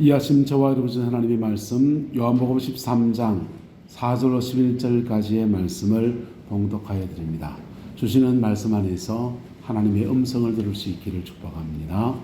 이하심 저와 이루어진 하나님의 말씀 요한복음 13장 4절로 11절까지의 말씀을 봉독하여 드립니다. 주시는 말씀 안에서 하나님의 음성을 들을 수 있기를 축복합니다.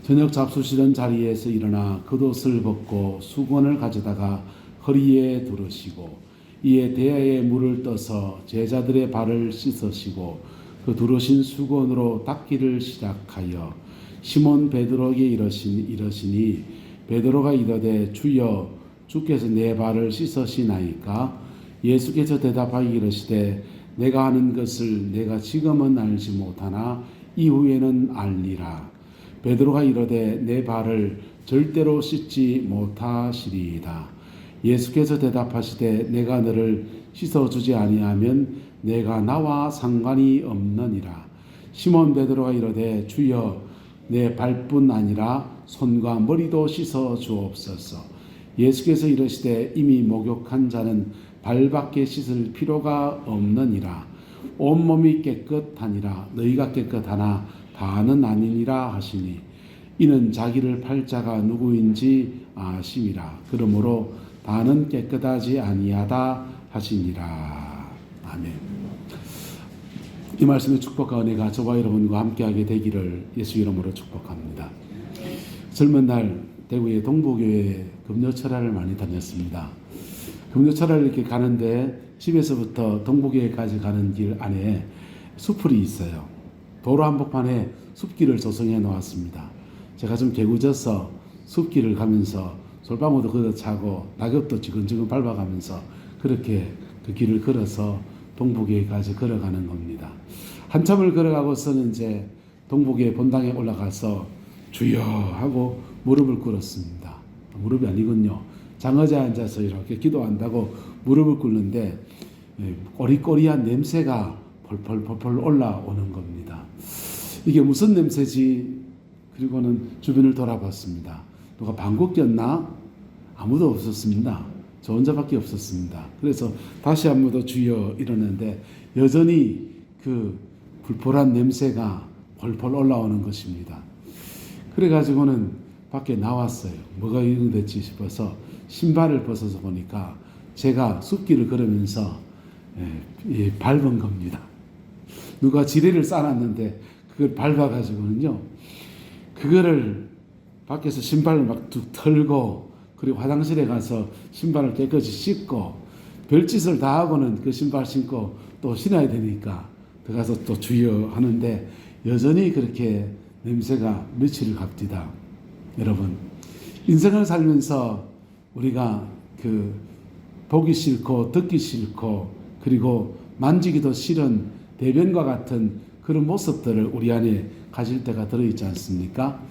저녁 잡수시던 자리에서 일어나 겉옷을 벗고 수건을 가져다가 허리에 두르시고 이에 대야에 물을 떠서 제자들의 발을 씻으시고 그 두르신 수건으로 닦기를 시작하여 시몬 베드로에게 이러시니 베드로가 이르되 주여 주께서 내 발을 씻으시나이까? 예수께서 대답하여 이르시되 내가 하는 것을 내가 지금은 알지 못하나 이후에는 알리라. 베드로가 이르되 내 발을 절대로 씻지 못하시리이다. 예수께서 대답하시되 내가 너를 씻어주지 아니하면 내가 나와 상관이 없느니라. 시몬 베드로가 이르되 주여 내 발뿐 아니라 손과 머리도 씻어 주옵소서. 예수께서 이르시되 이미 목욕한 자는 발밖에 씻을 필요가 없느니라. 온몸이 깨끗하니라. 너희가 깨끗하나 다는 아니니라 하시니 이는 자기를 팔 자가 누구인지 아심이라. 그러므로 다는 깨끗하지 아니하다 하시니라. 아멘. 이 말씀의 축복과 은혜가 저와 여러분과 함께하게 되기를 예수 이름으로 축복합니다. 젊은 날 대구의 동부교회 금요철야를 많이 다녔습니다. 금요철야를 이렇게 가는데 집에서부터 동부교회까지 가는 길 안에 숲풀이 있어요. 도로 한복판에 숲길을 조성해 놓았습니다. 제가 좀 개구져서 숲길을 가면서 솔방울도 걷어차고 낙엽도 지근지근 밟아가면서 그렇게 그 길을 걸어서 동부교회까지 걸어가는 겁니다. 한참을 걸어가고서는 이제 동부교회 본당에 올라가서 주여 하고 무릎을 꿇었습니다. 무릎이 아니군요. 장어제 앉아서 이렇게 기도한다고 무릎을 꿇는데 꼬리꼬리한 냄새가 펄펄펄펄 올라오는 겁니다. 이게 무슨 냄새지? 그리고는 주변을 돌아봤습니다. 누가 방귀 꼈나? 아무도 없었습니다. 저 혼자밖에 없었습니다. 그래서 다시 한 번 더 주여 이러는데 여전히 그 불포란 냄새가 펄펄 올라오는 것입니다. 그래가지고는 밖에 나왔어요. 뭐가 이동됐지 싶어서 신발을 벗어서 보니까 제가 숲길을 걸으면서 밟은 겁니다. 누가 지뢰를 쌓았는데 그걸 밟아가지고는요. 그거를 밖에서 신발을 막 툭 털고 그리고 화장실에 가서 신발을 깨끗이 씻고 별짓을 다 하고는 그 신발 신고 또 신어야 되니까 들어가서 또 주여 하는데 여전히 그렇게 냄새가 며칠을 갑디다. 여러분 인생을 살면서 우리가 그 보기 싫고 듣기 싫고 그리고 만지기도 싫은 대변과 같은 그런 모습들을 우리 안에 가질 때가 들어있지 않습니까?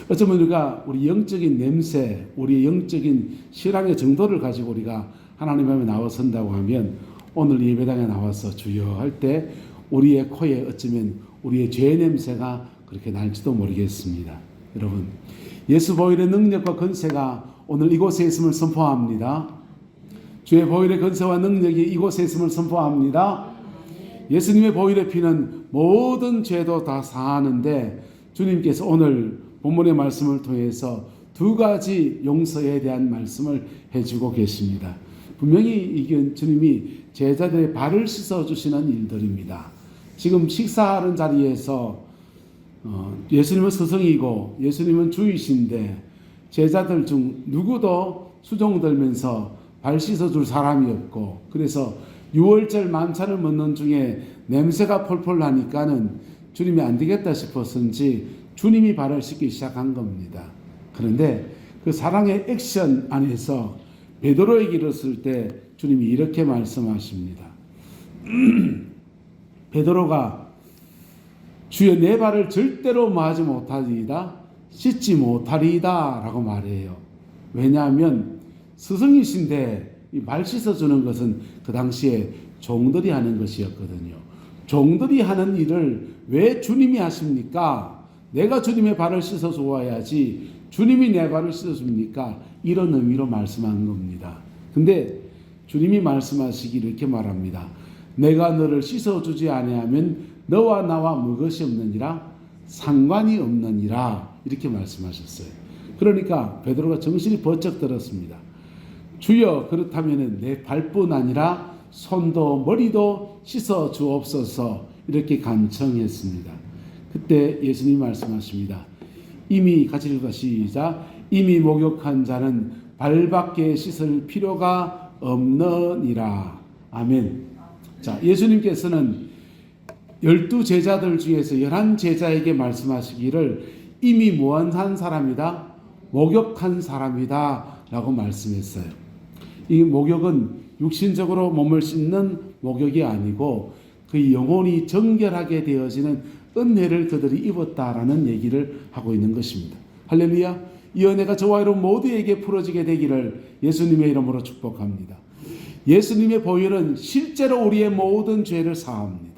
어쩌면 우리가 우리 영적인 냄새, 우리 영적인 신앙의 정도를 가지고 우리가 하나님 앞에 나와선다고 하면 오늘 예배당에 나와서 주여 할 때 우리의 코에 어쩌면 우리의 죄의 냄새가 그렇게 날지도 모르겠습니다. 여러분 예수 보혈의 능력과 권세가 오늘 이곳에 있음을 선포합니다. 주의 보혈의 권세와 능력이 이곳에 있음을 선포합니다. 예수님의 보혈의 피는 모든 죄도 다 사하는데 주님께서 오늘 본문의 말씀을 통해서 두 가지 용서에 대한 말씀을 해주고 계십니다. 분명히 이게 주님이 제자들의 발을 씻어주시는 일들입니다. 지금 식사하는 자리에서 예수님은 스승이고 예수님은 주이신데 제자들 중 누구도 수종 들면서 발 씻어줄 사람이 없고 그래서 6월절 만찬을 먹는 중에 냄새가 펄펄 나니까는 주님이 안 되겠다 싶었는지 주님이 발을 씻기 시작한 겁니다. 그런데 그 사랑의 액션 안에서 베드로에게 이르렀을 때 주님이 이렇게 말씀하십니다. 베드로가 주여 내 발을 절대로 마지 못하리이다 씻지 못하리이다 라고 말해요. 왜냐하면 스승이신데 발 씻어주는 것은 그 당시에 종들이 하는 것이었거든요. 종들이 하는 일을 왜 주님이 하십니까? 내가 주님의 발을 씻어 주어야지 주님이 내 발을 씻어줍니까? 이런 의미로 말씀한 겁니다. 근데 주님이 말씀하시기를 이렇게 말합니다. 내가 너를 씻어주지 아니하면 너와 나와 무엇이 없느니라? 상관이 없느니라 이렇게 말씀하셨어요. 그러니까 베드로가 정신이 번쩍 들었습니다. 주여, 그렇다면 내 발뿐 아니라 손도 머리도 씻어 주옵소서, 이렇게 간청했습니다. 그때 예수님이 말씀하십니다. 이미, 같이 읽어 시작. 이미 목욕한 자는 발밖에 씻을 필요가 없느니라. 아멘. 자, 예수님께서는 12제자들 중에서 11제자에게 말씀하시기를 이미 뭐한 사람이다? 목욕한 사람이다 라고 말씀했어요. 이 목욕은 육신적으로 몸을 씻는 목욕이 아니고 그 영혼이 정결하게 되어지는 은혜를 그들이 입었다라는 얘기를 하고 있는 것입니다. 할렐루야. 이 은혜가 저와 여러분 모두에게 풀어지게 되기를 예수님의 이름으로 축복합니다. 예수님의 보혈은 실제로 우리의 모든 죄를 사합니다.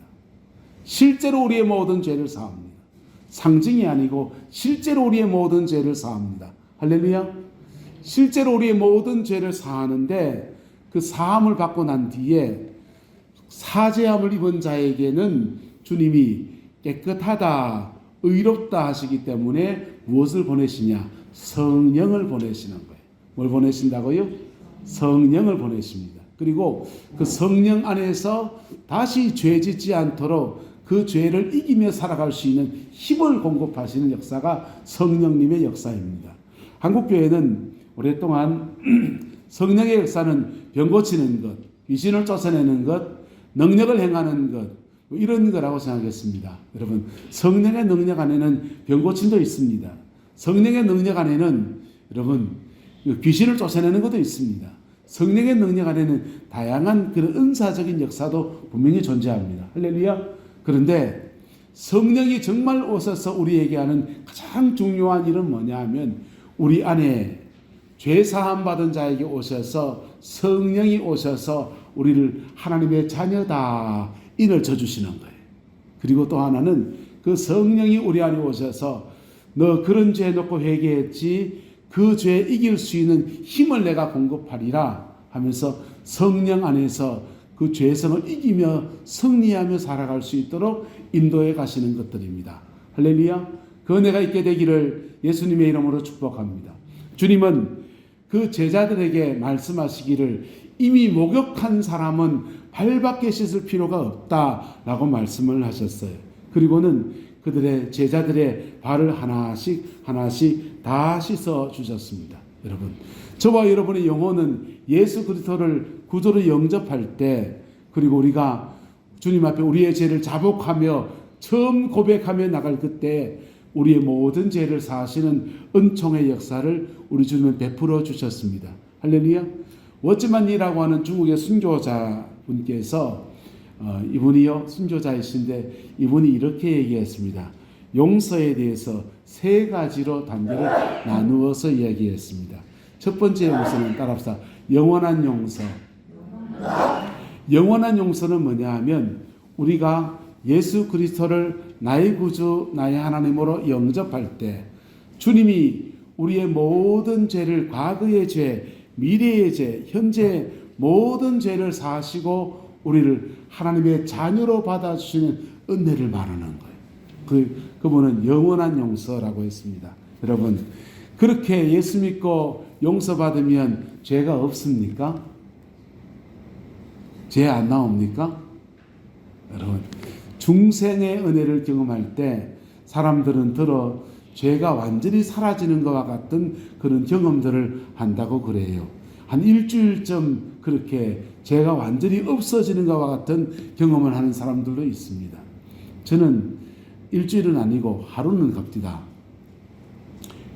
실제로 우리의 모든 죄를 사합니다. 상징이 아니고 실제로 우리의 모든 죄를 사합니다. 할렐루야. 실제로 우리의 모든 죄를 사하는데 그 사함을 받고 난 뒤에 사죄함을 입은 자에게는 주님이 깨끗하다, 의롭다 하시기 때문에 무엇을 보내시냐? 성령을 보내시는 거예요. 뭘 보내신다고요? 성령을 보내십니다. 그리고 그 성령 안에서 다시 죄 짓지 않도록 그 죄를 이기며 살아갈 수 있는 힘을 공급하시는 역사가 성령님의 역사입니다. 한국교회는 오랫동안 성령의 역사는 병 고치는 것, 귀신을 쫓아내는 것, 능력을 행하는 것, 이런 거라고 생각했습니다. 여러분, 성령의 능력 안에는 병 고침도 있습니다. 성령의 능력 안에는 여러분 귀신을 쫓아내는 것도 있습니다. 성령의 능력 안에는 다양한 그런 은사적인 역사도 분명히 존재합니다. 할렐루야. 그런데 성령이 정말 오셔서 우리에게 하는 가장 중요한 일은 뭐냐 하면 우리 안에 죄 사함 받은 자에게 오셔서 성령이 오셔서 우리를 하나님의 자녀다 인을 져주시는 거예요. 그리고 또 하나는 그 성령이 우리 안에 오셔서 너 그런 죄 놓고 회개했지 그 죄 이길 수 있는 힘을 내가 공급하리라 하면서 성령 안에서 그 죄성을 이기며 승리하며 살아갈 수 있도록 인도해 가시는 것들입니다. 할렐루야. 그 은혜가 있게 되기를 예수님의 이름으로 축복합니다. 주님은 그 제자들에게 말씀하시기를 이미 목욕한 사람은 발밖에 씻을 필요가 없다라고 말씀을 하셨어요. 그리고는 그들의 제자들의 발을 하나씩 다 씻어 주셨습니다. 여러분, 저와 여러분의 영혼은 예수 그리스도를 구주로 영접할 때, 그리고 우리가 주님 앞에 우리의 죄를 자복하며 처음 고백하며 나갈 그때 우리의 모든 죄를 사하시는 은총의 역사를 우리 주님은 베풀어 주셨습니다. 할렐루야. 워즈만이라고 하는 중국의 순교자분께서 이분이요 순교자이신데 이분이 이렇게 얘기했습니다. 용서에 대해서 세 가지로 단계를 나누어서 이야기했습니다. 첫 번째 용서는 따라합시다. 영원한 용서. 영원한 용서는 뭐냐 하면 우리가 예수 그리스도를 나의 구주, 나의 하나님으로 영접할 때 주님이 우리의 모든 죄를, 과거의 죄, 미래의 죄, 현재 모든 죄를 사하시고 우리를 하나님의 자녀로 받아주시는 은혜를 말하는 거예요. 그분은 영원한 용서라고 했습니다. 여러분, 그렇게 예수 믿고 용서받으면 죄가 없습니까? 죄 안 나옵니까? 여러분, 중생의 은혜를 경험할 때 사람들은 죄가 완전히 사라지는 것과 같은 그런 경험들을 한다고 그래요. 한 일주일쯤 그렇게 죄가 완전히 없어지는 것과 같은 경험을 하는 사람들도 있습니다. 저는 일주일은 아니고 하루는 갑니다.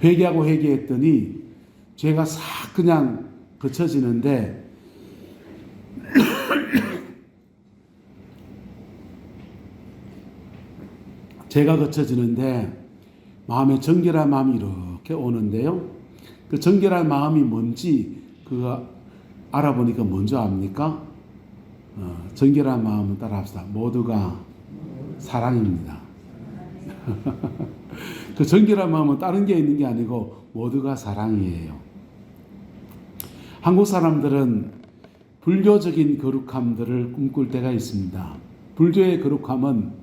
회개하고 회개했더니 죄가 싹 그냥 그쳐지는데 죄가 그쳐지는데 마음에 정결한 마음이 이렇게 오는데요. 그 정결한 마음이 뭔지 그거 알아보니까 뭔지 압니까? 정결한 마음은 따라합시다. 모두가 사랑입니다. 그 정결한 마음은 다른 게 있는 게 아니고 모두가 사랑이에요. 한국 사람들은 불교적인 거룩함들을 꿈꿀 때가 있습니다. 불교의 거룩함은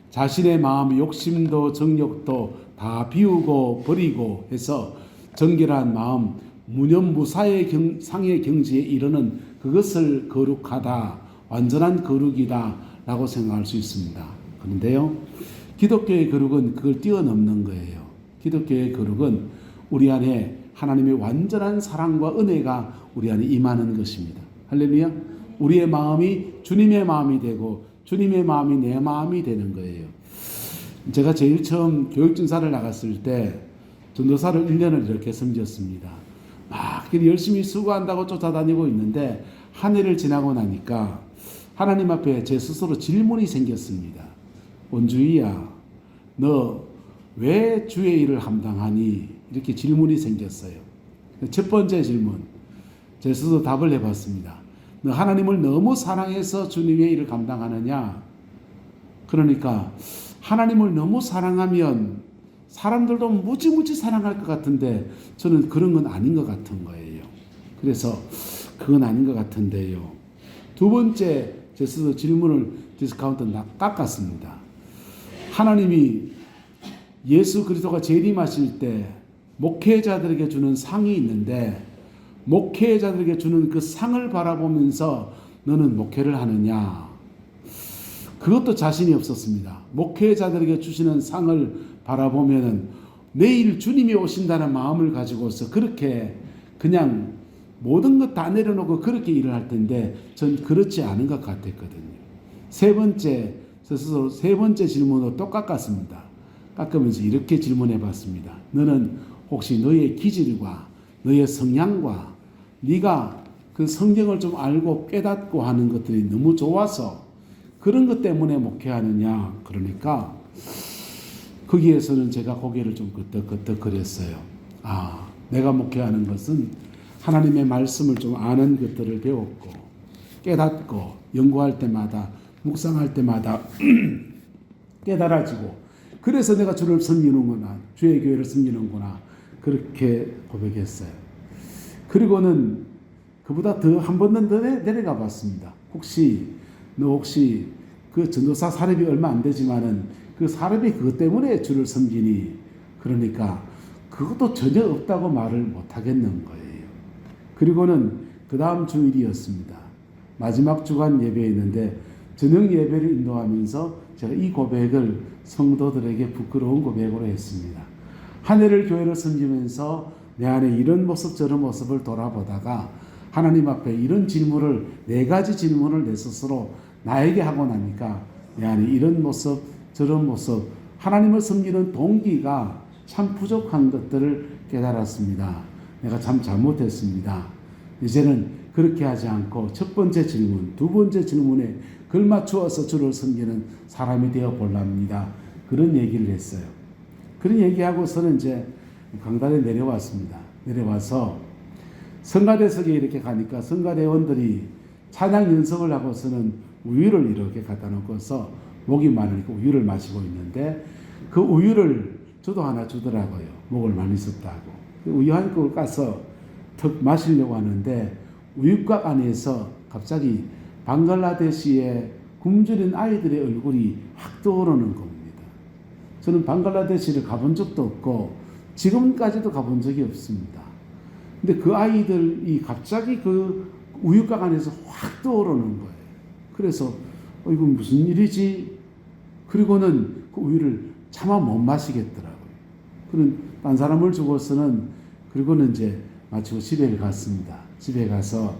자신의 마음의 욕심도 정욕도 다 비우고 버리고 해서 정결한 마음, 무념무사의 상의 경지에 이르는 그것을 거룩하다, 완전한 거룩이다 라고 생각할 수 있습니다. 그런데요, 기독교의 거룩은 그걸 뛰어넘는 거예요. 기독교의 거룩은 우리 안에 하나님의 완전한 사랑과 은혜가 우리 안에 임하는 것입니다. 할렐루야. 우리의 마음이 주님의 마음이 되고 주님의 마음이 내 마음이 되는 거예요. 제가 제일 처음 교육전사를 나갔을 때 전도사를 1년을 이렇게 섬겼습니다. 막 열심히 수고한다고 쫓아다니고 있는데 한 해를 지나고 나니까 하나님 앞에 제 스스로 질문이 생겼습니다. 원주희야, 너 왜 주의 일을 감당하니? 이렇게 질문이 생겼어요. 첫 번째 질문, 제 스스로 답을 해봤습니다. 너 하나님을 너무 사랑해서 주님의 일을 감당하느냐? 그러니까 하나님을 너무 사랑하면 사람들도 무지무지 사랑할 것 같은데 저는 그런 건 아닌 것 같은 거예요. 그래서 그건 아닌 것 같은데요. 두 번째 제 스스로 질문을 디스카운트 깎았습니다. 하나님이 예수 그리스도가 재림하실 때 목회자들에게 주는 상이 있는데 목회자들에게 주는 그 상을 바라보면서 너는 목회를 하느냐? 그것도 자신이 없었습니다. 목회자들에게 주시는 상을 바라보면은 내일 주님이 오신다는 마음을 가지고서 그렇게 그냥 모든 것 다 내려놓고 그렇게 일을 할 텐데 전 그렇지 않은 것 같았거든요. 세 번째 질문으로 또 깎았습니다. 깎으면서 이렇게 질문해 봤습니다. 너는 혹시 너의 기질과 너의 성향과 네가 그 성경을 좀 알고 깨닫고 하는 것들이 너무 좋아서 그런 것 때문에 목회하느냐? 그러니까 거기에서는 제가 고개를 좀 끄덕끄덕거렸어요. 아, 내가 목회하는 것은 하나님의 말씀을 좀 아는 것들을 배웠고 깨닫고 연구할 때마다 묵상할 때마다 깨달아지고 그래서 내가 주를 섬기는구나, 주의 교회를 섬기는구나 그렇게 고백했어요. 그리고는 그보다 더 한 번 더 내려가 봤습니다. 너 혹시 그 전도사 사렙이 얼마 안 되지만은 그 사렙이 그것 때문에 주를 섬기니? 그러니까 그것도 전혀 없다고 말을 못 하겠는 거예요. 그리고는 그 다음 주일이었습니다. 마지막 주간 예배였는데 저녁 예배를 인도하면서 제가 이 고백을 성도들에게 부끄러운 고백으로 했습니다. 한 해를 교회를 섬기면서 내 안에 이런 모습 저런 모습을 돌아보다가 하나님 앞에 이런 질문을 4가지 질문을 내 스스로 나에게 하고 나니까 내 안에 이런 모습 저런 모습 하나님을 섬기는 동기가 참 부족한 것들을 깨달았습니다. 내가 참 잘못했습니다. 이제는 그렇게 하지 않고 첫 번째 질문, 두 번째 질문에 걸맞추어서 주를 섬기는 사람이 되어 볼랍니다. 그런 얘기를 했어요. 그런 얘기하고서는 이제 강단에 내려왔습니다. 내려와서 성가대석에 이렇게 가니까 성가대원들이 찬양 연습을 하고서는 우유를 이렇게 갖다 놓고서 목이 마르니까 우유를 마시고 있는데 그 우유를 저도 하나 주더라고요. 목을 많이 썼다고. 그 우유 한 컵을 까서 턱 마시려고 하는데 우유곽 안에서 갑자기 방글라데시의 굶주린 아이들의 얼굴이 확 떠오르는 겁니다. 저는 방글라데시를 가본 적도 없고 지금까지도 가본 적이 없습니다. 근데 그 아이들이 갑자기 그 우유곽 안에서 확 떠오르는 거예요. 그래서 이건 무슨 일이지? 그리고는 그 우유를 차마 못 마시겠더라고요. 그런 딴 사람을 주고서는 그리고는 이제 마치고 집에 갔습니다. 집에 가서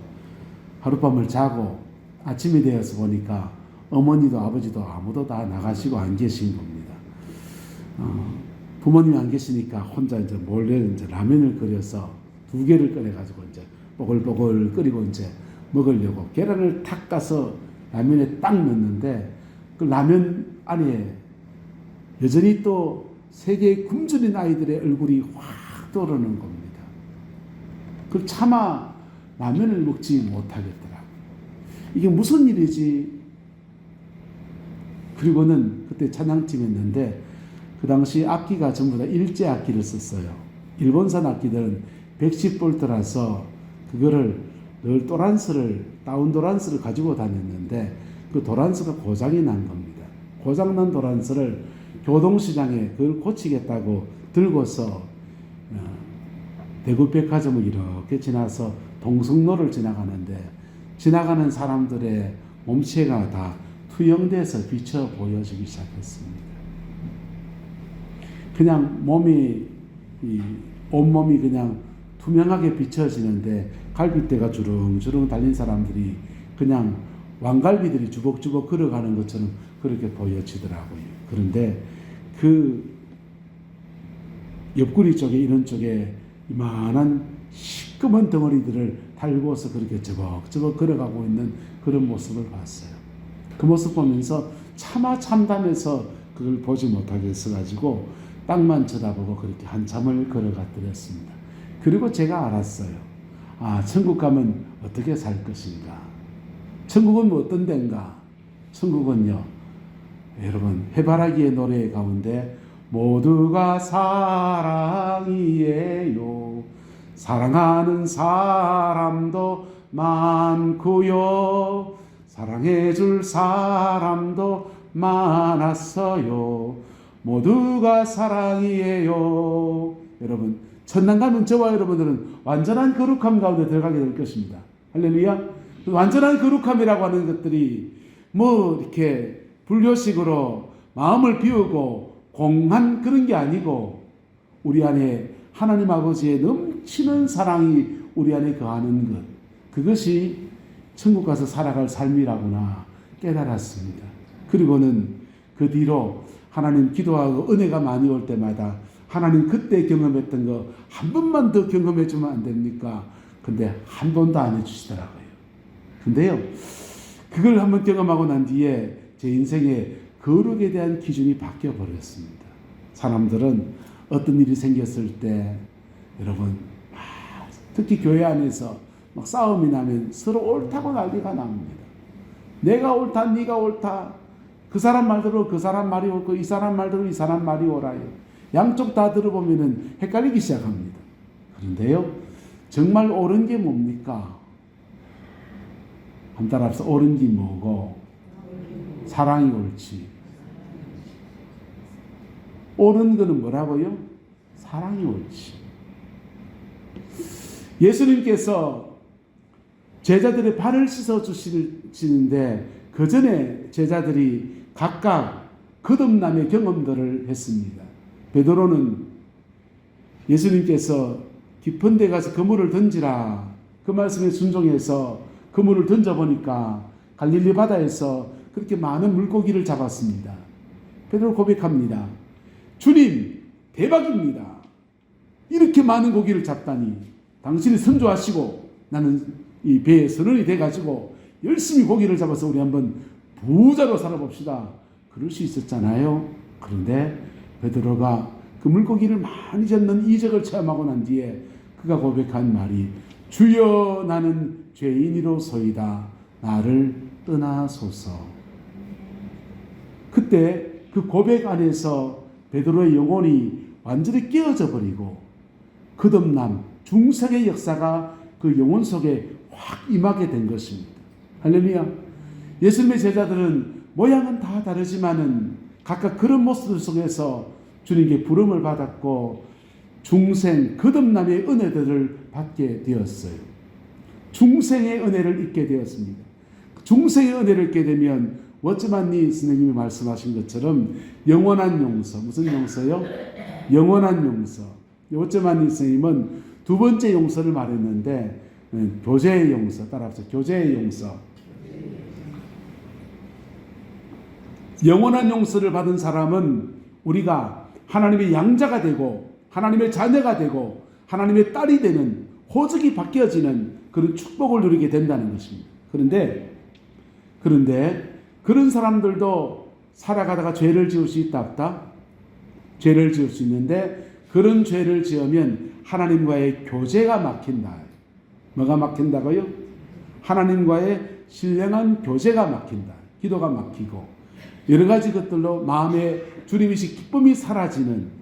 하룻밤을 자고 아침이 되어서 보니까 어머니도 아버지도 아무도 다 나가시고 안 계신 겁니다. 부모님이 안 계시니까 혼자 이제 몰래 이제 라면을 끓여서 2개를 끓여가지고 이제 뽀글뽀글 끓이고 이제 먹으려고 계란을 탁 까서 라면에 딱 넣는데 그 라면 안에 여전히 또 3개의 굶주린 아이들의 얼굴이 확 떠오르는 겁니다. 그 차마 라면을 먹지 못하겠더라고요. 이게 무슨 일이지? 그리고는 그때 찬양팀 했는데 그 당시 악기가 전부 다 일제 악기를 썼어요. 일본산 악기들은 110볼트라서 그거를 늘 다운 도란스를 가지고 다녔는데 그 도란스가 고장이 난 겁니다. 고장난 도란스를 교동시장에 그걸 고치겠다고 들고서 대구백화점을 이렇게 지나서 동성로를 지나가는데 지나가는 사람들의 몸체가 다 투영돼서 비쳐 보여지기 시작했습니다. 그냥 온몸이 그냥 투명하게 비춰지는데 갈빗대가 주렁주렁 달린 사람들이 그냥 왕갈비들이 주걱주걱 걸어가는 것처럼 그렇게 보여지더라고요. 그런데 그 옆구리 쪽에 이런 쪽에 이만한 시꺼먼 덩어리들을 달고서 그렇게 저벅저벅 걸어가고 있는 그런 모습을 봤어요. 그 모습 보면서 차마 참담해서 그걸 보지 못하겠어 가지고 땅만 쳐다보고 그렇게 한참을 걸어갔더랬습니다. 그리고 제가 알았어요. 아, 천국 가면 어떻게 살 것인가? 천국은 어떤 데인가? 천국은요, 여러분, 해바라기의 노래 가운데 모두가 사랑이에요. 사랑하는 사람도 많고요. 사랑해줄 사람도 많았어요. 모두가 사랑이에요. 여러분, 천당 가면 저와 여러분들은 완전한 거룩함 가운데 들어가게 될 것입니다. 할렐루야. 완전한 거룩함이라고 하는 것들이 뭐 이렇게 불교식으로 마음을 비우고 공한 그런 게 아니고 우리 안에 하나님 아버지의 넘치는 사랑이 우리 안에 거하는 것, 그것이 천국 가서 살아갈 삶이라구나 깨달았습니다. 그리고는 그 뒤로 하나님 기도하고 은혜가 많이 올 때마다 하나님 그때 경험했던 거 한 번만 더 경험해 주면 안 됩니까? 근데 한 번도 안 해주시더라고요. 근데요, 그걸 한번 경험하고 난 뒤에 제 인생의 거룩에 대한 기준이 바뀌어 버렸습니다. 사람들은 어떤 일이 생겼을 때 여러분 특히 교회 안에서 막 싸움이 나면 서로 옳다고 난리가 납니다. 내가 옳다, 네가 옳다. 그 사람 말대로 그 사람 말이 옳고 이 사람 말대로 이 사람 말이 옳아요. 양쪽 다 들어보면은 헷갈리기 시작합니다. 그런데요, 정말 옳은 게 뭡니까? 한 따라서 옳은 게 뭐고? 사랑이 옳지. 옳은 거는 뭐라고요? 사랑이 옳지. 예수님께서 제자들의 발을 씻어 주시는데 그 전에 제자들이 각각 거듭남의 경험들을 했습니다. 베드로는 예수님께서 깊은 데 가서 그물을 던지라 그 말씀에 순종해서 그물을 던져보니까 갈릴리 바다에서 그렇게 많은 물고기를 잡았습니다. 베드로 고백합니다. 주님, 대박입니다. 이렇게 많은 고기를 잡다니 당신이 선조하시고 나는 이 배에 선원이 돼가지고 열심히 고기를 잡아서 우리 한번 부자로 살아봅시다. 그럴 수 있었잖아요. 그런데 베드로가 그 물고기를 많이 잡는 이적을 체험하고 난 뒤에 그가 고백한 말이 주여 나는 죄인이로소이다. 나를 떠나소서. 그때 그 고백 안에서 베드로의 영혼이 완전히 깨어져 버리고 거듭남, 중생의 역사가 그 영혼 속에 확 임하게 된 것입니다. 할렐루야. 예수님의 제자들은 모양은 다 다르지만은 각각 그런 모습들 속에서 주님께 부름을 받았고 중생, 거듭남의 은혜들을 받게 되었어요. 중생의 은혜를 입게 되었습니다. 중생의 은혜를 입게 되면 워츠만니 선생님이 말씀하신 것처럼 영원한 용서, 무슨 용서요? 영원한 용서. 워츠만니 선생님은 두 번째 용서를 말했는데 교제의 용서, 따라서 교제의 용서. 영원한 용서를 받은 사람은 우리가 하나님의 양자가 되고 하나님의 자녀가 되고 하나님의 딸이 되는 호적이 바뀌어지는 그런 축복을 누리게 된다는 것입니다. 그런데 그런 사람들도 살아가다가 죄를 지을 수 있다 없다? 죄를 지을 수 있는데 그런 죄를 지으면 하나님과의 교제가 막힌다. 뭐가 막힌다고요? 하나님과의 신령한 교제가 막힌다. 기도가 막히고 여러 가지 것들로 마음의 주님이시 기쁨이 사라지는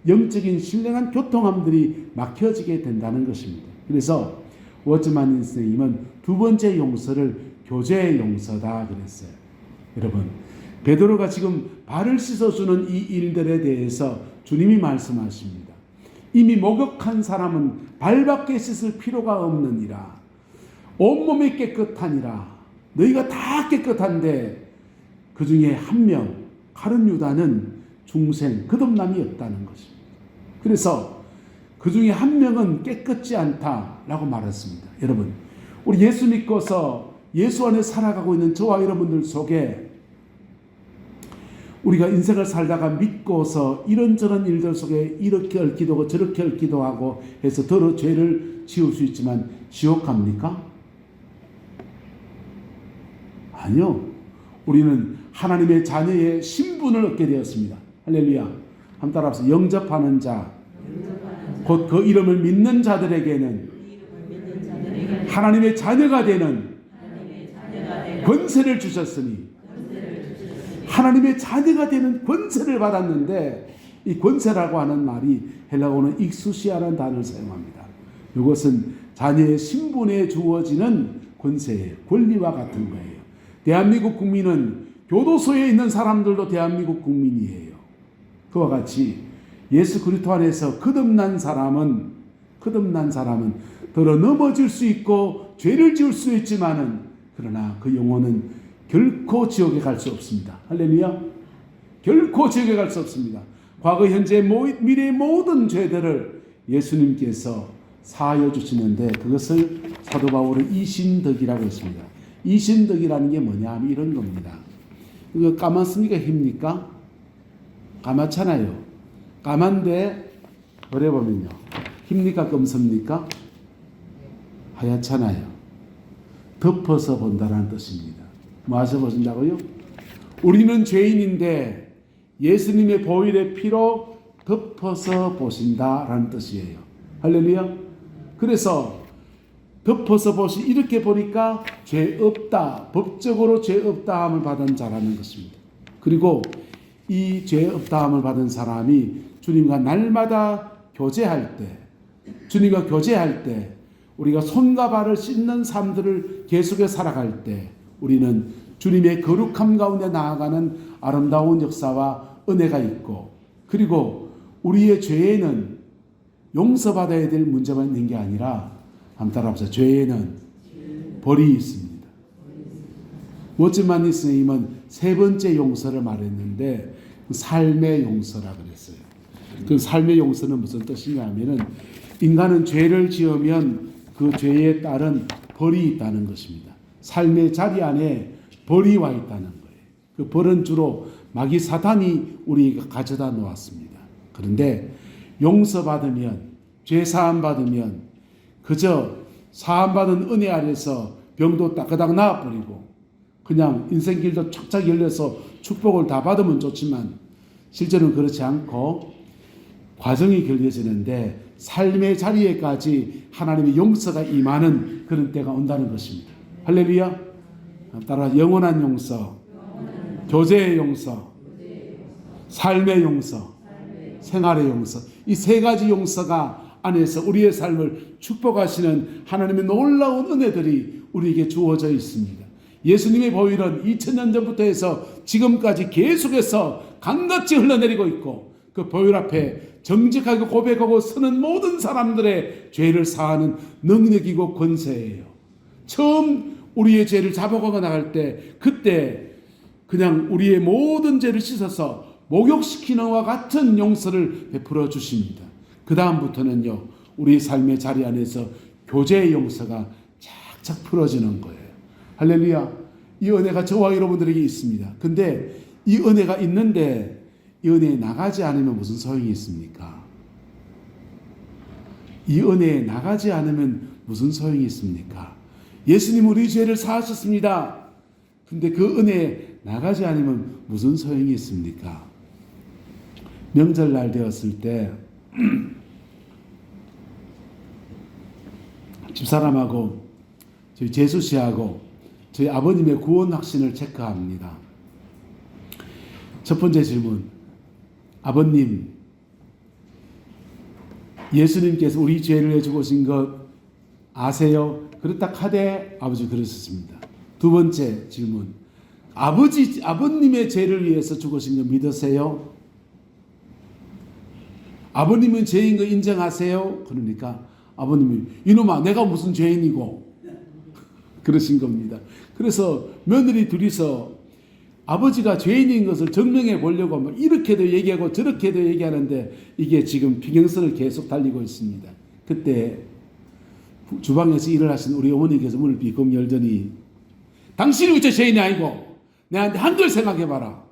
영적인 신령한 교통함들이 막혀지게 된다는 것입니다. 그래서 워츠만 선생님은 두 번째 용서를 교제의 용서다 그랬어요. 여러분, 베드로가 지금 발을 씻어주는 이 일들에 대해서 주님이 말씀하십니다. 이미 목욕한 사람은 발밖에 씻을 필요가 없느니라. 온몸이 깨끗하니라. 너희가 다 깨끗한데 그 중에 한 명, 가룟 유다는 중생, 거듭남이 없다는 것입니다. 그래서 그 중에 한 명은 깨끗지 않다라고 말했습니다. 여러분, 우리 예수 믿고서 예수 안에 살아가고 있는 저와 여러분들 속에 우리가 인생을 살다가 믿고서 이런저런 일들 속에 이렇게 얽히도 하고 저렇게 얽히도 하고 해서 더러 죄를 지을 수 있지만 지옥 갑니까? 아니요. 우리는 하나님의 자녀의 신분을 얻게 되었습니다. 할렐루야. 한번 따라합시다. 영접하는 자, 곧 그 이름을 믿는 자들에게는 하나님의 자녀가 되는 권세를 주셨으니, 하나님의 자녀가 되는 권세를 받았는데, 이 권세라고 하는 말이 헬라어는 익수시아라는 단어를 사용합니다. 이것은 자녀의 신분에 주어지는 권세예요. 권리와 같은 거예요. 대한민국 국민은 교도소에 있는 사람들도 대한민국 국민이에요. 그와 같이 예수 그리스도 안에서 거듭난 사람은 더러 넘어질 수 있고 죄를 지을 수 있지만은, 그러나 그 영혼은 결코 지옥에 갈 수 없습니다. 할렐루야. 결코 지옥에 갈 수 없습니다. 과거, 현재, 미래의 모든 죄들을 예수님께서 사하여 주시는데, 그것을 사도 바울은 이신덕이라고 했습니다. 이신덕이라는 게 뭐냐 하면 이런 겁니다. 이거 까맣습니까? 힙니까? 까맣잖아요. 까만데 그래 보면요, 힙니까? 검습니까? 하얗잖아요. 덮어서 본다라는 뜻입니다. 뭐 하셔 보신다고요? 우리는 죄인인데 예수님의 보혈의 피로 덮어서 보신다라는 뜻이에요. 할렐루야. 그래서 덮어서 보시, 이렇게 보니까 죄 없다, 법적으로 죄 없다함을 받은 자라는 것입니다. 그리고 이 죄 없다함을 받은 사람이 주님과 날마다 교제할 때, 우리가 손과 발을 씻는 삶들을 계속해 살아갈 때, 우리는 주님의 거룩함 가운데 나아가는 아름다운 역사와 은혜가 있고, 그리고 우리의 죄에는 용서받아야 될 문제만 있는 게 아니라, 한번 따라합시다. 죄에는 벌이 있습니다. 워츠만 스님은 세 번째 용서를 말했는데, 삶의 용서라 그랬어요. 그 삶의 용서는 무슨 뜻이냐 하면은, 인간은 죄를 지으면 그 죄에 따른 벌이 있다는 것입니다. 삶의 자리 안에 벌이 와 있다는 거예요. 그 벌은 주로 마귀 사탄이 우리에게 가져다 놓았습니다. 그런데 용서받으면, 죄 사함 받으면 그저 사함받은 은혜 아래서 병도 따그닥 나아버리고 그냥 인생길도 착착 열려서 축복을 다 받으면 좋지만, 실제로는 그렇지 않고 과정이 결려지는데 삶의 자리에까지 하나님의 용서가 임하는 그런 때가 온다는 것입니다. 할렐루야. 따라 영원한 용서, 교제의 용서, 삶의 용서, 생활의 용서, 이 세 가지 용서가 안에서 우리의 삶을 축복하시는 하나님의 놀라운 은혜들이 우리에게 주어져 있습니다. 예수님의 보혈은 2000년 전부터 해서 지금까지 계속해서 강같이 흘러내리고 있고, 그 보혈 앞에 정직하게 고백하고 서는 모든 사람들의 죄를 사하는 능력이고 권세예요. 처음 우리의 죄를 잡아가고 나갈 때, 그때 그냥 우리의 모든 죄를 씻어서 목욕시키는 것과 같은 용서를 베풀어 주십니다. 그 다음부터는요, 우리 삶의 자리 안에서 교제의 용서가 착착 풀어지는 거예요. 할렐루야. 이 은혜가 저와 여러분들에게 있습니다. 근데 이 은혜가 있는데 이 은혜에 나가지 않으면 무슨 소용이 있습니까? 이 은혜에 나가지 않으면 무슨 소용이 있습니까? 예수님 우리 죄를 사하셨습니다. 근데 그 은혜에 나가지 않으면 무슨 소용이 있습니까? 명절날 되었을 때 집사람하고 저희 재수 씨하고 저희 아버님의 구원 확신을 체크합니다. 첫 번째 질문. 아버님, 예수님께서 우리 죄를 해주고 오신 것 아세요? 그렇다 하되 아버지 그러셨습니다. 두 번째 질문. 아버님의 죄를 위해서 죽으신 거 믿으세요? 아버님은 죄인 거 인정하세요? 그러니까 아버님이 이놈아 내가 무슨 죄인이고 그러신 겁니다. 그래서 며느리 둘이서 아버지가 죄인인 것을 증명해 보려고 막 이렇게도 얘기하고 저렇게도 얘기하는데 이게 지금 비경선을 계속 달리고 있습니다. 그때 주방에서 일을 하신 우리 어머니께서 문을 비금 열더니 당신이 어째 죄인이 아니고 내한테 한글 생각해봐라.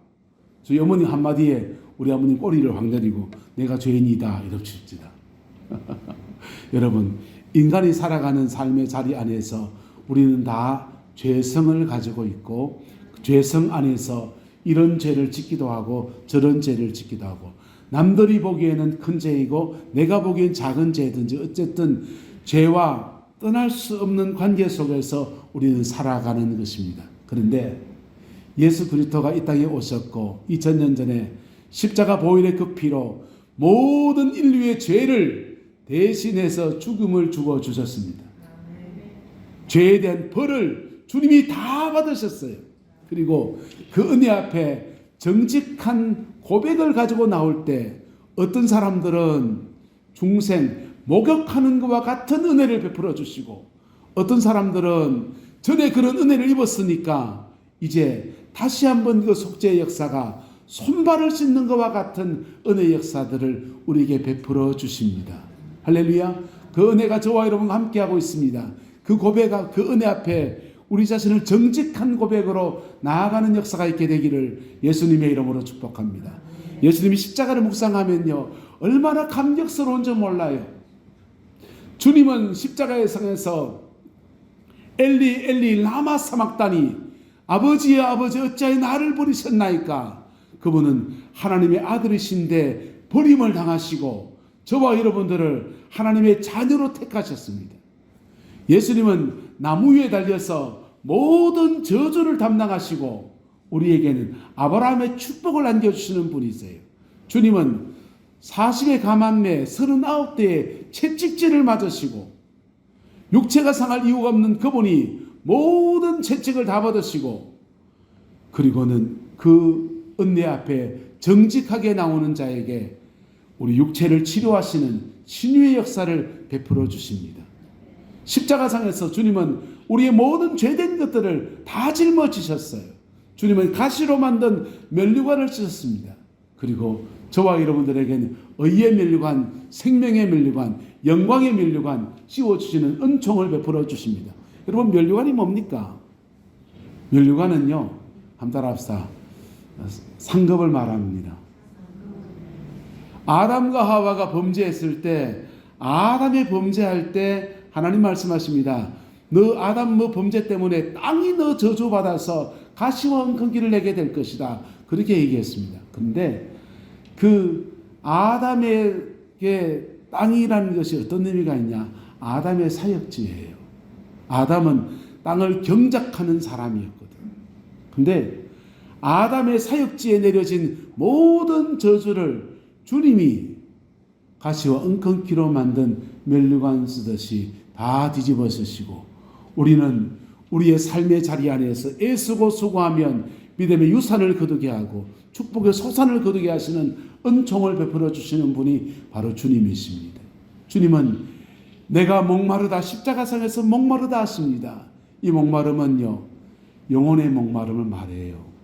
저희 어머니 한마디에 우리 아버님 꼬리를 확 내리고 내가 죄인이다 이럽시다. 여러분 인간이 살아가는 삶의 자리 안에서 우리는 다 죄성을 가지고 있고 죄성 안에서 이런 죄를 짓기도 하고 저런 죄를 짓기도 하고 남들이 보기에는 큰 죄이고 내가 보기엔 작은 죄든지 어쨌든 죄와 떠날 수 없는 관계 속에서 우리는 살아가는 것입니다. 그런데 예수 그리스도가 이 땅에 오셨고 2000년 전에 십자가 보혈의 그 피로 모든 인류의 죄를 대신해서 죽음을 주고 주셨습니다. 죄에 대한 벌을 주님이 다 받으셨어요. 그리고 그 은혜 앞에 정직한 고백을 가지고 나올 때 어떤 사람들은 중생 목욕하는 것과 같은 은혜를 베풀어 주시고 어떤 사람들은 전에 그런 은혜를 입었으니까 이제 다시 한번 그 속죄의 역사가 손발을 씻는 것과 같은 은혜의 역사들을 우리에게 베풀어 주십니다. 할렐루야. 그 은혜가 저와 여러분과 함께하고 있습니다. 그 고백과 그 은혜 앞에 우리 자신을 정직한 고백으로 나아가는 역사가 있게 되기를 예수님의 이름으로 축복합니다. 예수님이 십자가를 묵상하면요 얼마나 감격스러운지 몰라요. 주님은 십자가의 상에서 엘리 엘리 라마 사막다니 아버지여 아버지 어찌하여 나를 버리셨나이까. 그분은 하나님의 아들이신데 버림을 당하시고 저와 여러분들을 하나님의 자녀로 택하셨습니다. 예수님은 나무 위에 달려서 모든 저주를 담당하시고 우리에게는 아브라함의 축복을 안겨주시는 분이세요. 주님은 40의 가만매 39대의 채찍질을 맞으시고 육체가 상할 이유가 없는 그분이 모든 채찍을 다 받으시고 그리고는 그 은혜 앞에 정직하게 나오는 자에게 우리 육체를 치료하시는 신유의 역사를 베풀어 주십니다. 십자가상에서 주님은 우리의 모든 죄된 것들을 다 짊어지셨어요. 주님은 가시로 만든 면류관을 쓰셨습니다. 그리고 저와 여러분들에게는 의의 면류관, 생명의 면류관, 영광의 면류관 씌워주시는 은총을 베풀어 주십니다. 여러분 면류관이 뭡니까? 면류관은요 한번 따라합시다. 상급을 말합니다. 아담과 하와가 범죄했을 때 아담이 범죄할 때 하나님 말씀하십니다. 너 아담 너 범죄 때문에 땅이 너 저주받아서 가시와 은근기를 내게 될 것이다. 그렇게 얘기했습니다. 그런데 그 아담에게 땅이라는 것이 어떤 의미가 있냐? 아담의 사역지예요. 아담은 땅을 경작하는 사람이었거든. 근데 아담의 사역지에 내려진 모든 저주를 주님이 가시와 은근기로 만든 면류관 쓰듯이 다 뒤집어 쓰시고 우리는 우리의 삶의 자리 안에서 애쓰고 수고하면 믿음의 유산을 거두게 하고 축복의 소산을 거두게 하시는 은총을 베풀어 주시는 분이 바로 주님이십니다. 주님은 내가 목마르다 십자가상에서 목마르다 하십니다. 이 목마름은요 영혼의 목마름을 말해요.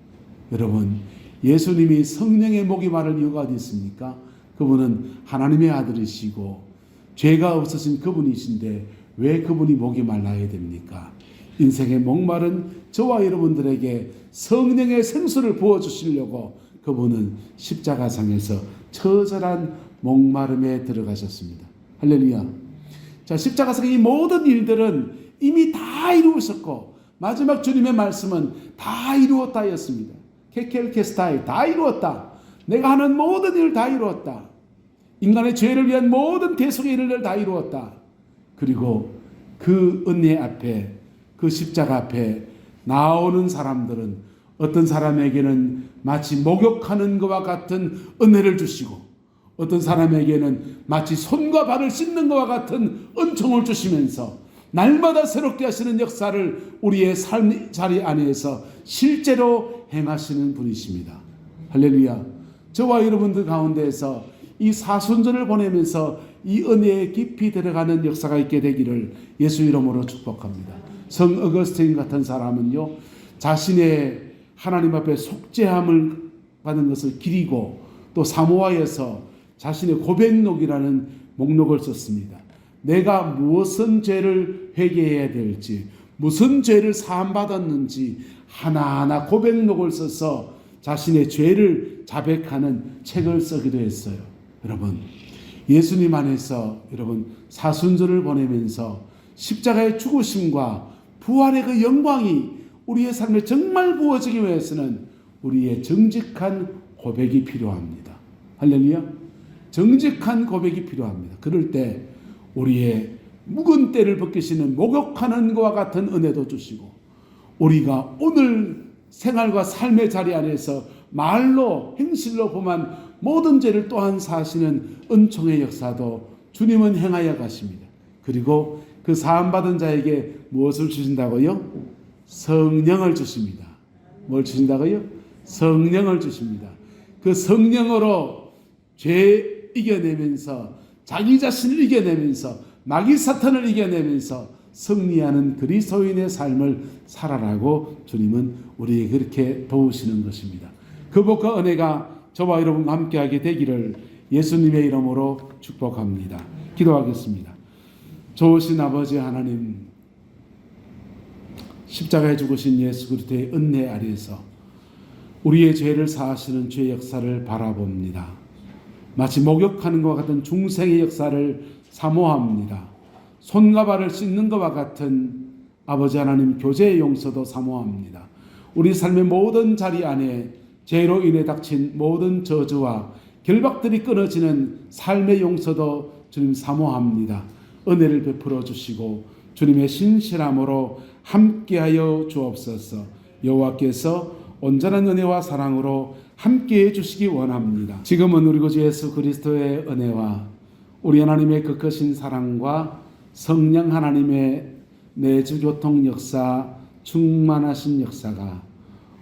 여러분 예수님이 성령의 목이 마를 이유가 어디 있습니까? 그분은 하나님의 아들이시고 죄가 없으신 그분이신데 왜 그분이 목이 말라야 됩니까? 인생의 목마른 저와 여러분들에게 성령의 생수를 부어주시려고 그분은 십자가상에서 처절한 목마름에 들어가셨습니다. 할렐루야. 자, 십자가상의 이 모든 일들은 이미 다 이루었었고 마지막 주님의 말씀은 다 이루었다였습니다. 케켈케스타이 다 이루었다. 내가 하는 모든 일을 다 이루었다. 인간의 죄를 위한 모든 대속의 일을 다 이루었다. 그리고 그 은혜 앞에 그 십자가 앞에 나오는 사람들은 어떤 사람에게는 마치 목욕하는 것과 같은 은혜를 주시고 어떤 사람에게는 마치 손과 발을 씻는 것과 같은 은총을 주시면서 날마다 새롭게 하시는 역사를 우리의 삶 자리 안에서 실제로 행하시는 분이십니다. 할렐루야. 저와 여러분들 가운데에서 이 사순절을 보내면서 이 은혜에 깊이 들어가는 역사가 있게 되기를 예수 이름으로 축복합니다. 성 어거스틴 같은 사람은요, 자신의 하나님 앞에 속죄함을 받은 것을 기리고 또 사모아에서 자신의 고백록이라는 목록을 썼습니다. 내가 무슨 죄를 회개해야 될지, 무슨 죄를 사함받았는지 하나하나 고백록을 써서 자신의 죄를 자백하는 책을 쓰기도 했어요. 여러분, 예수님 안에서 여러분 사순절을 보내면서 십자가의 죽으심과 부활의 그 영광이 우리의 삶에 정말 부어지기 위해서는 우리의 정직한 고백이 필요합니다. 할렐루야. 정직한 고백이 필요합니다. 그럴 때 우리의 묵은 때를 벗기시는 목욕하는 것과 같은 은혜도 주시고, 우리가 오늘 생활과 삶의 자리 안에서 말로 행실로 범한 모든 죄를 또한 사하시는 은총의 역사도 주님은 행하여 가십니다. 그리고 그 사함받은 자에게 무엇을 주신다고요? 성령을 주십니다. 뭘 주신다고요? 성령을 주십니다. 그 성령으로 죄 이겨내면서 자기 자신을 이겨내면서 마귀 사탄을 이겨내면서 승리하는 그리스도인의 삶을 살아라고 주님은 우리에게 그렇게 도우시는 것입니다. 그 복과 은혜가 저와 여러분과 함께하게 되기를 예수님의 이름으로 축복합니다. 기도하겠습니다. 좋으신 아버지 하나님, 십자가에 죽으신 예수 그리스도의 은혜 아래에서 우리의 죄를 사하시는 죄의 역사를 바라봅니다. 마치 목욕하는 것과 같은 중생의 역사를 사모합니다. 손과 발을 씻는 것과 같은 아버지 하나님 교제의 용서도 사모합니다. 우리 삶의 모든 자리 안에 죄로 인해 닥친 모든 저주와 결박들이 끊어지는 삶의 용서도 주님 사모합니다. 은혜를 베풀어 주시고 주님의 신실함으로 함께하여 주옵소서. 여호와께서 온전한 은혜와 사랑으로 함께해 주시기 원합니다. 지금은 우리 구주 예수 그리스도의 은혜와 우리 하나님의 그 크신 사랑과 성령 하나님의 내주교통 역사, 충만하신 역사가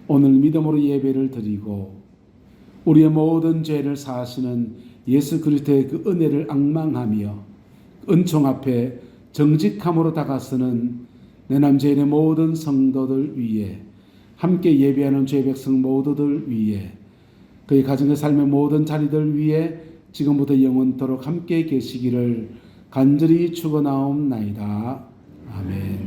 오늘 믿음으로 예배를 드리고 우리의 모든 죄를 사하시는 예수 그리스도의 그 은혜를 앙망하며 은총 앞에 정직함으로 다가서는 내 남자인의 모든 성도들 위에, 함께 예배하는 죄 백성 모두들 위에, 그의 가정의 삶의 모든 자리들 위에 지금부터 영원토록 함께 계시기를 간절히 축원하옵나이다. 아멘.